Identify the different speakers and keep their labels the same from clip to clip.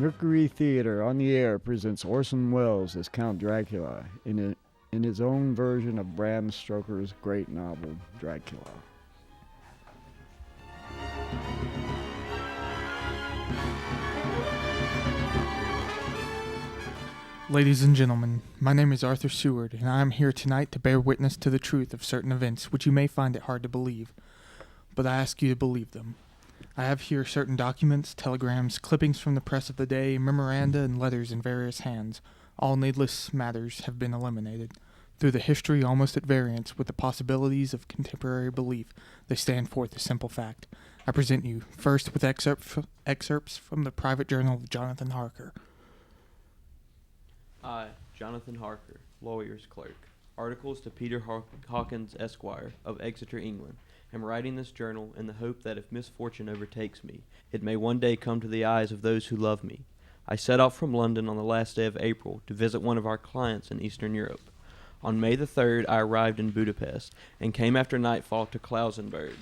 Speaker 1: Mercury Theater on the Air presents Orson Welles as Count Dracula in his own version of Bram Stoker's great novel, Dracula.
Speaker 2: Ladies and gentlemen, my name is Arthur Seward, and I am here tonight to bear witness to the truth of certain events which you may find it hard to believe, but I ask you to believe them. I have here certain documents, telegrams, clippings from the press of the day, memoranda, and letters in various hands. All needless matters have been eliminated. Through the history almost at variance with the possibilities of contemporary belief, they stand forth a simple fact. I present you, first with excerpts from the private journal of Jonathan Harker.
Speaker 3: I, Jonathan Harker, lawyer's clerk. Articles to Peter Hawkins, Esquire, of Exeter, England. Am writing this journal in the hope that if misfortune overtakes me, it may one day come to the eyes of those who love me. I set out from London on the last day of April to visit one of our clients in Eastern Europe. On May the 3rd, I arrived in Budapest and came after nightfall to Klausenburg,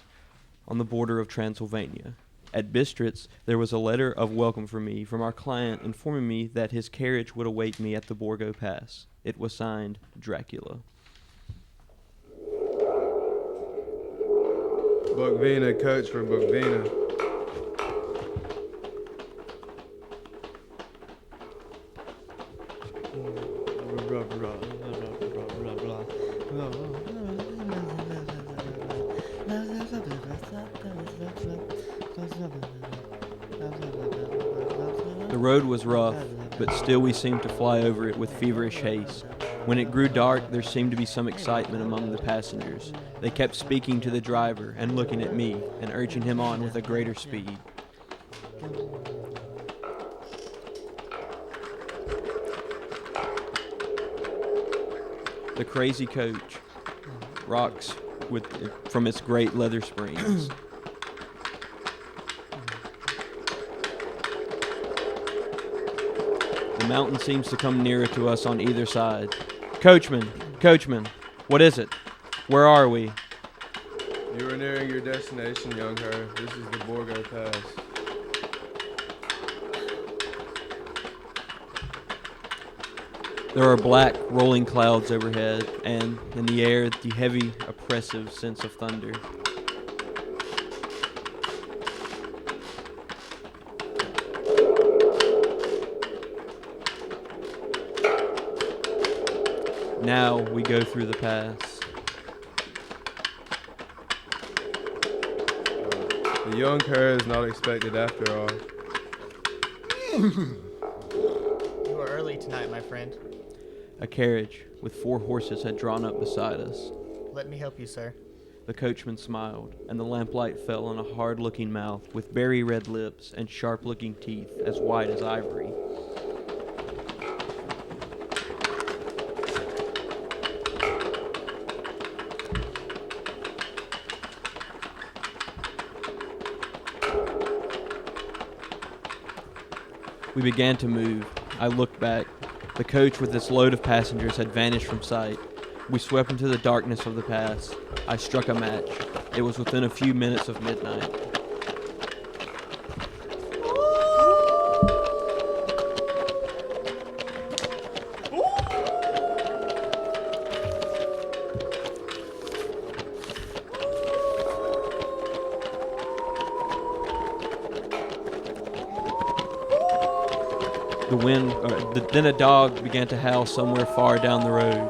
Speaker 3: on the border of Transylvania. At Bistritz, there was a letter of welcome for me from our client informing me that his carriage would await me at the Borgo Pass. It was signed, Dracula.
Speaker 4: Bukvina, coach for Bukvina.
Speaker 3: The road was rough, but still we seemed to fly over it with feverish haste. When it grew dark, there seemed to be some excitement among the passengers. They kept speaking to the driver and looking at me and urging him on with a greater speed. The crazy coach rocks from its great leather springs. The mountain seems to come nearer to us on either side. Coachman, what is it? Where are we?
Speaker 4: You are nearing your destination, young her. This is the Borgo Pass.
Speaker 3: There are black, rolling clouds overhead, and in the air, the heavy, oppressive sense of thunder. Now we go through the pass.
Speaker 4: The young her is not expected after all.
Speaker 5: You are early tonight, my friend.
Speaker 3: A carriage with 4 horses had drawn up beside us.
Speaker 5: Let me help you, sir.
Speaker 3: The coachman smiled, and the lamplight fell on a hard-looking mouth with berry red lips and sharp-looking teeth as white as ivory. We began to move. I looked back. The coach with its load of passengers had vanished from sight. We swept into the darkness of the pass. I struck a match. It was within a few minutes of midnight. Then a dog began to howl somewhere far down the road.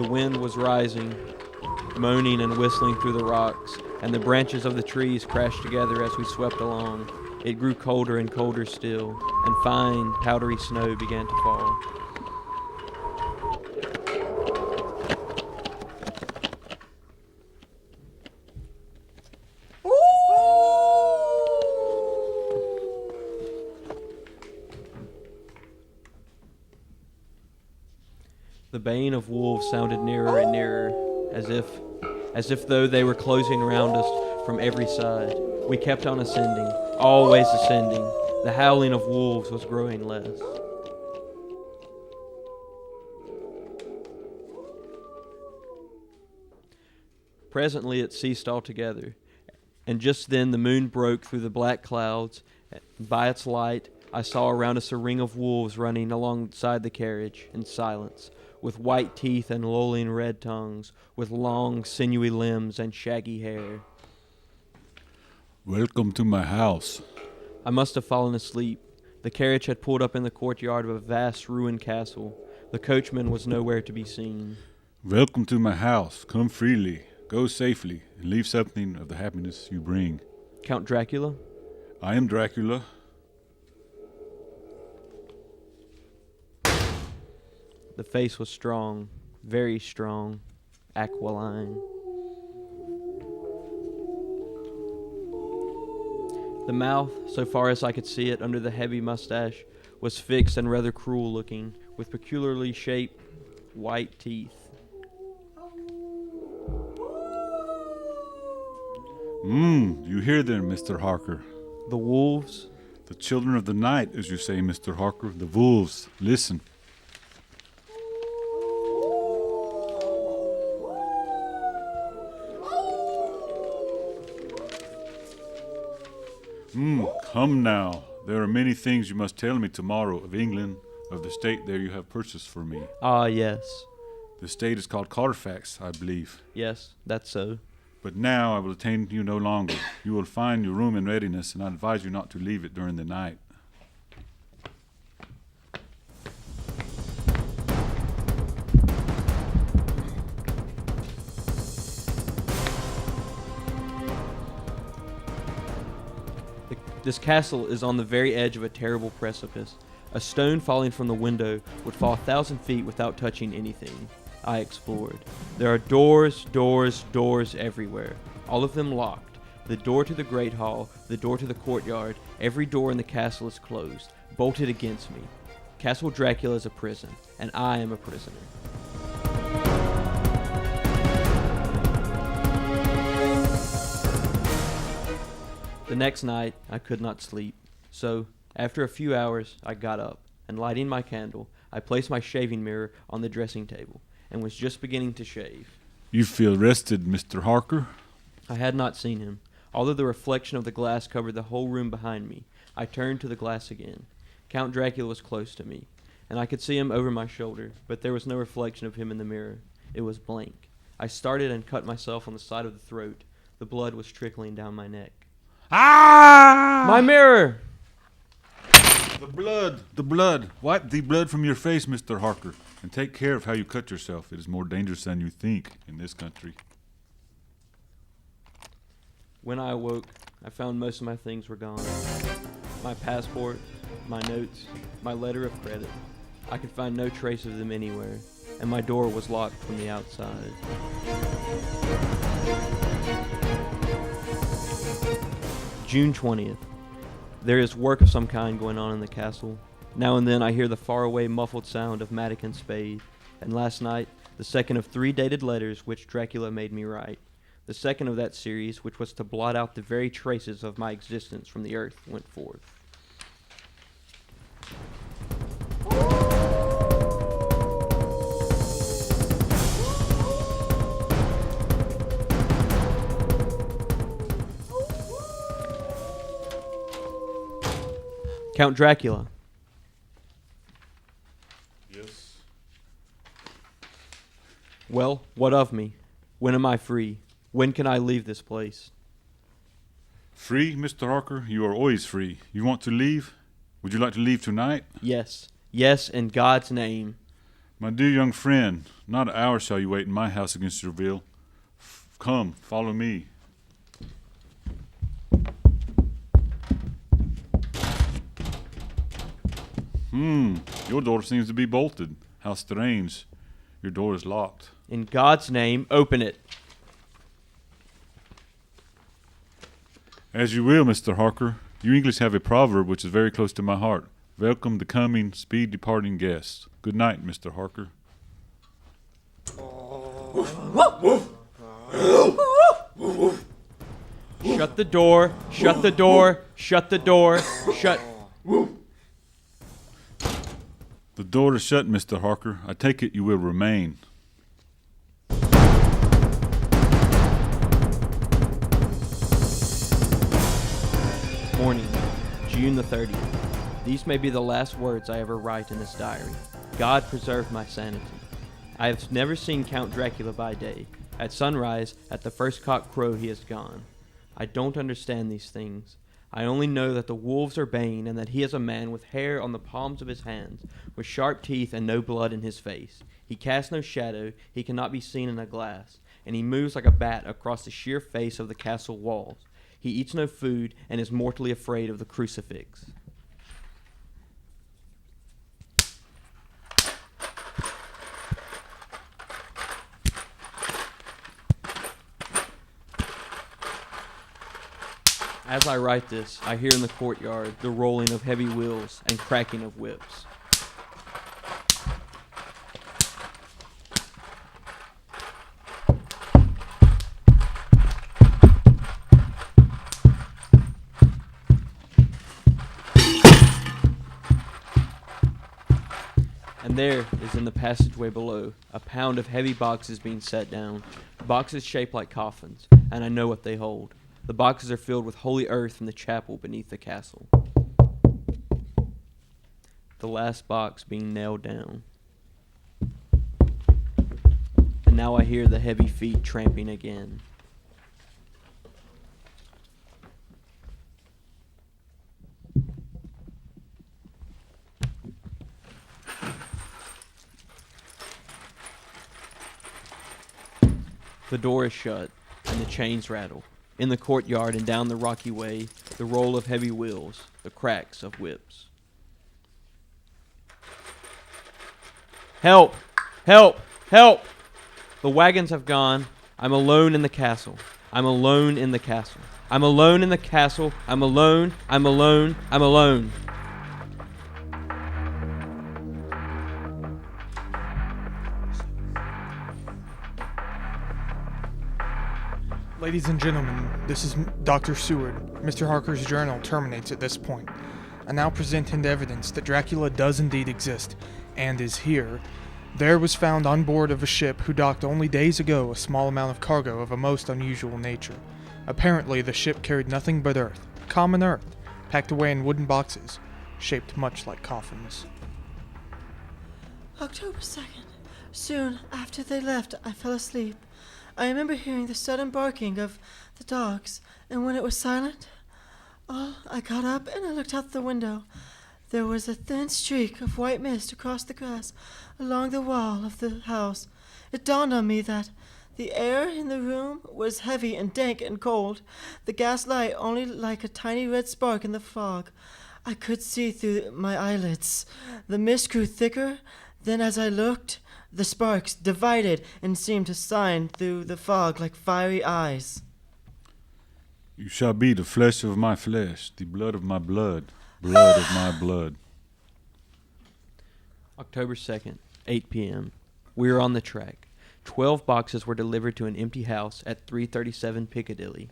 Speaker 3: The wind was rising, moaning and whistling through the rocks, and the branches of the trees crashed together as we swept along. It grew colder and colder still, and fine, powdery snow began to fall. The baying of wolves sounded nearer and nearer, as if though they were closing around us from every side. We kept on ascending, always ascending. The howling of wolves was growing less. Presently it ceased altogether, And just then the moon broke through the black clouds. By its light, I saw around us a ring of wolves running alongside the carriage in silence, with white teeth and lolling red tongues, with long, sinewy limbs and shaggy hair.
Speaker 6: Welcome to my house.
Speaker 3: I must have fallen asleep. The carriage had pulled up in the courtyard of a vast ruined castle. The coachman was nowhere to be seen.
Speaker 6: Welcome to my house. Come freely, go safely, and leave something of the happiness you bring.
Speaker 3: Count Dracula?
Speaker 6: I am Dracula.
Speaker 3: The face was strong, very strong, aquiline. The mouth, so far as I could see it under the heavy mustache, was fixed and rather cruel looking, with peculiarly shaped white teeth.
Speaker 6: You hear them, Mr. Harker.
Speaker 3: The wolves?
Speaker 6: The children of the night, as you say, Mr. Harker. The wolves. Listen. Come now. There are many things you must tell me tomorrow of England, of the state there you have purchased for me.
Speaker 3: Ah, yes.
Speaker 6: The state is called Carfax, I believe.
Speaker 3: Yes, that's so.
Speaker 6: But now I will detain you no longer. You will find your room in readiness, and I advise you not to leave it during the night.
Speaker 3: This castle is on the very edge of a terrible precipice. A stone falling from the window would fall 1,000 feet without touching anything. I explored. There are doors everywhere, all of them locked. The door to the great hall, the door to the courtyard, every door in the castle is closed, bolted against me. Castle Dracula is a prison, and I am a prisoner. The next night, I could not sleep. So, after a few hours, I got up, and lighting my candle, I placed my shaving mirror on the dressing table, and was just beginning to shave.
Speaker 6: You feel rested, Mr. Harker?
Speaker 3: I had not seen him. Although the reflection of the glass covered the whole room behind me, I turned to the glass again. Count Dracula was close to me, and I could see him over my shoulder, but there was no reflection of him in the mirror. It was blank. I started and cut myself on the side of the throat. The blood was trickling down my neck.
Speaker 6: Ah!
Speaker 3: My mirror!
Speaker 6: The blood. Wipe the blood from your face, Mr. Harker, and take care of how you cut yourself. It is more dangerous than you think in this country.
Speaker 3: When I awoke, I found most of my things were gone. My passport, my notes, my letter of credit. I could find no trace of them anywhere, and my door was locked from the outside. June 20th. There is work of some kind going on in the castle. Now and then I hear the faraway muffled sound of mattock and spade. And last night, the second of 3 dated letters which Dracula made me write. The second of that series, which was to blot out the very traces of my existence from the earth, went forth. Count Dracula.
Speaker 6: Yes.
Speaker 3: Well, what of me? When am I free? When can I leave this place?
Speaker 6: Free, Mr. Harker? You are always free. You want to leave? Would you like to leave tonight?
Speaker 3: Yes. Yes, in God's name.
Speaker 6: My dear young friend, not an hour shall you wait in my house against your will. Come, follow me. Your door seems to be bolted. How strange. Your door is locked.
Speaker 3: In God's name, open it.
Speaker 6: As you will, Mr. Harker. You English have a proverb which is very close to my heart. Welcome the coming, speed departing guests. Good night, Mr. Harker.
Speaker 3: Shut the door. Shut the door. Shut the door. Shut.
Speaker 6: The door is shut, Mr. Harker. I take it you will remain.
Speaker 3: the 30th. These may be the last words I ever write in this diary. God preserve my sanity. I have never seen Count Dracula by day. At sunrise, at the first cock crow, he is gone. I don't understand these things. I only know that the wolves are baying and that he is a man with hair on the palms of his hands, with sharp teeth and no blood in his face. He casts no shadow, he cannot be seen in a glass, and he moves like a bat across the sheer face of the castle walls. He eats no food and is mortally afraid of the crucifix. As I write this, I hear in the courtyard the rolling of heavy wheels and cracking of whips. And there is in the passageway below a pound of heavy boxes being set down, boxes shaped like coffins, and I know what they hold. The boxes are filled with holy earth from the chapel beneath the castle. The last box being nailed down. And now I hear the heavy feet tramping again. The door is shut, and the chains rattle. In the courtyard and down the rocky way, the roll of heavy wheels, the cracks of whips. Help! Help! Help! The wagons have gone. I'm alone in the castle. I'm alone in the castle. I'm alone in the castle. I'm alone. I'm alone. I'm alone.
Speaker 2: Ladies and gentlemen, this is Dr. Seward. Mr. Harker's journal terminates at this point. I now present into evidence that Dracula does indeed exist, and is here. There was found on board of a ship who docked only days ago a small amount of cargo of a most unusual nature. Apparently the ship carried nothing but earth, common earth, packed away in wooden boxes, shaped much like coffins.
Speaker 7: October 2nd. Soon after they left, I fell asleep. I remember hearing the sudden barking of the dogs, and when it was silent, I got up and I looked out the window. There was a thin streak of white mist across the grass along the wall of the house. It dawned on me that the air in the room was heavy and dank and cold, the gas light only like a tiny red spark in the fog. I could see through my eyelids. The mist grew thicker, then as I looked, the sparks divided and seemed to shine through the fog like fiery eyes.
Speaker 6: You shall be the flesh of my flesh, the blood of my blood, blood of my blood.
Speaker 3: October 2nd, 8 p.m. We are on the track. 12 boxes were delivered to an empty house at 337 Piccadilly.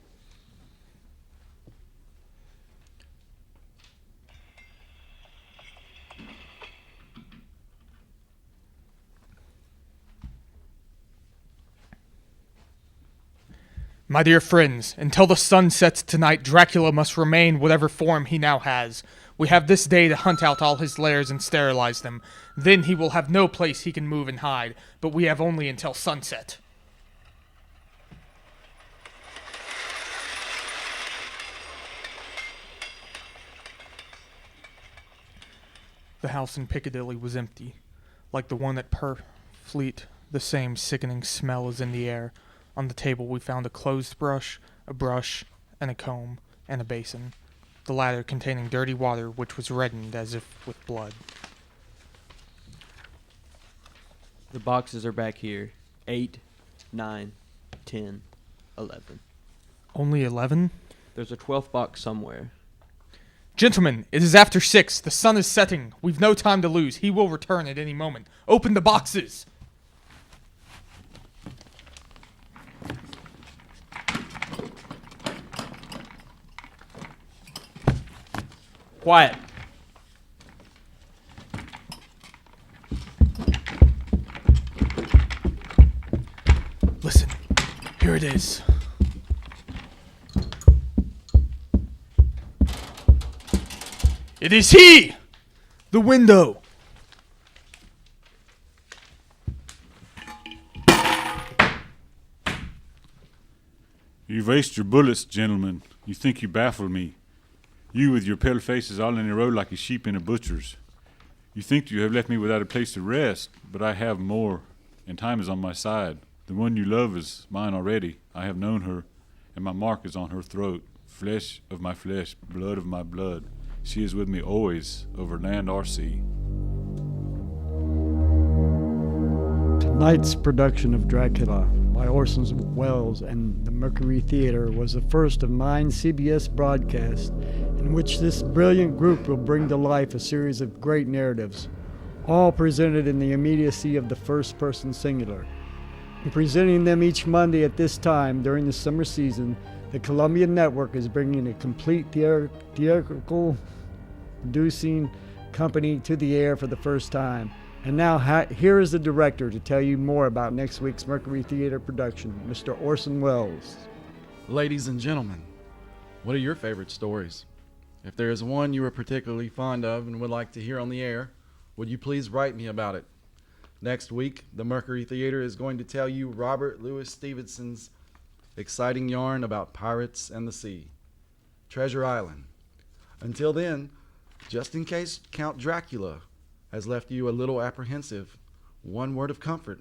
Speaker 2: My dear friends, until the sun sets tonight, Dracula must remain whatever form he now has. We have this day to hunt out all his lairs and sterilize them. Then he will have no place he can move and hide, but we have only until sunset. The house in Piccadilly was empty. Like the one at Fleet, the same sickening smell is in the air. On the table we found a clothes-brush, a brush, and a comb, and a basin, the latter containing dirty water which was reddened as if with blood.
Speaker 3: The boxes are back here. 8, 9, 10, 11.
Speaker 2: Only 11?
Speaker 3: There's a 12th box somewhere.
Speaker 2: Gentlemen, it is after 6. The sun is setting. We've no time to lose. He will return at any moment. Open the boxes!
Speaker 3: Quiet.
Speaker 2: Listen, here it is. It is he! The window!
Speaker 6: You've wasted your bullets, gentlemen. You think you baffle me. You with your pale faces all in a row like a sheep in a butcher's. You think you have left me without a place to rest, but I have more, and time is on my side. The one you love is mine already. I have known her, and my mark is on her throat. Flesh of my flesh, blood of my blood. She is with me always, over land or sea.
Speaker 1: Tonight's production of Dracula by Orson Welles and the Mercury Theater was the first of 9 CBS broadcasts in which this brilliant group will bring to life a series of great narratives, all presented in the immediacy of the first person singular. In presenting them each Monday at this time during the summer season, the Columbia Network is bringing a complete theatrical producing company to the air for the first time. And now here is the director to tell you more about next week's Mercury Theater production, Mr. Orson Welles.
Speaker 8: Ladies and gentlemen, what are your favorite stories? If there is one you are particularly fond of and would like to hear on the air, would you please write me about it? Next week, the Mercury Theater is going to tell you Robert Louis Stevenson's exciting yarn about pirates and the sea, Treasure Island. Until then, just in case Count Dracula has left you a little apprehensive, one word of comfort.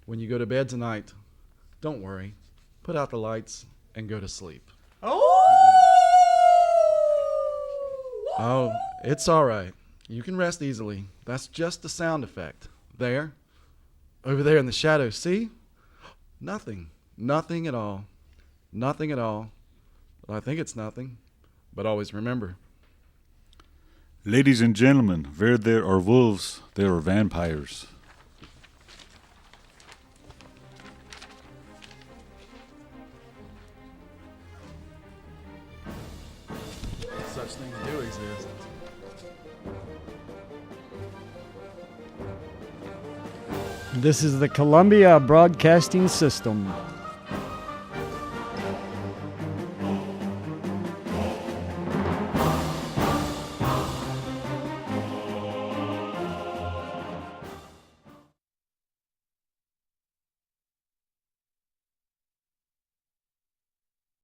Speaker 8: When you go to bed tonight, don't worry. Put out the lights and go to sleep. Oh, it's all right. You can rest easily. That's just a sound effect. There. Over there in the shadows. See? Nothing. Nothing at all. Nothing at all. Well, I think it's nothing. But always remember.
Speaker 6: Ladies and gentlemen, where there are wolves, there are vampires.
Speaker 8: Such things do exist.
Speaker 1: This is the Columbia Broadcasting System.